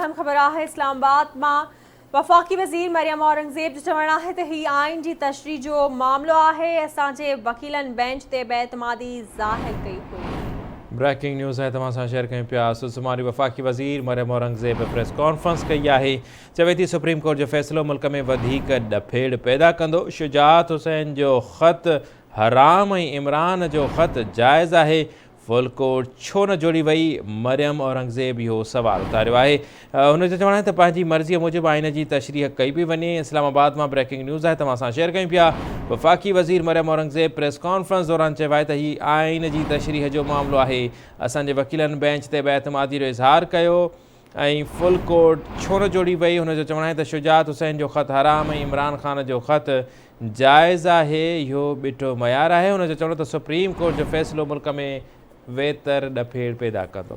अहम ख़बर आहे इस्लामाबाद मां वफ़ाक़ी वज़ीर मरियम औरंगज़ेब जो चवणु आहे त ही आइन जी तशरीह जो मामलो आहे। असांजे वकीलनि बेंच ते बेएतमादी ज़ाहिर कई हुई। ब्रेकिंग न्यूज़ है तमाम सां शेयर कयूं पिया। सुमारी वफ़ाक़ी वज़ीर मरियम औरंगज़ेब प्रेस कॉन्फ्रेंस कई आहे। चवे थी सुप्रीम कोर्ट जो फ़ैसिलो मुल्क में वधीक ॾफेड़ पैदा कंदो। शुजात हुसैन जो ख़त हराम ऐं इमरान जो ख़त जाइज़ आहे। फुल कोर्ट छो न जोड़ी वई? मरियम औरंगज़ेब इहो सवाल उतारियो आहे। हुन जो चवणु आहे त पंहिंजी मर्ज़ीअ मूजिबि आइन जी तशरीह कई पई वञे। इस्लामाबाद मां ब्रेकिंग न्यूज़ आहे तव्हां सां शेयर कयूं पिया। वफ़ाक़ी वज़ीर मरियम औरंगज़ेब प्रेस कॉन्फ्रेंस दौरान चयो आहे त ही आइन जी तशरीह जो मामलो आहे। असांजे वकीलनि बेंच ते बेएतमादी जो इज़हार कयो ऐं फुल कोर्ट छो न जोड़ी वई? हुन जो चवणु आहे त शुजात हुसैन जो ख़त हराम ऐं इमरान ख़ान जो ख़त जाइज़ आहे। इहो ॿिठो मयार आहे। हुन जो चवणु त सुप्रीम कोर्ट जो फ़ैसिलो मुल्क में वेतर ॾफेड़ पैदा कंदो।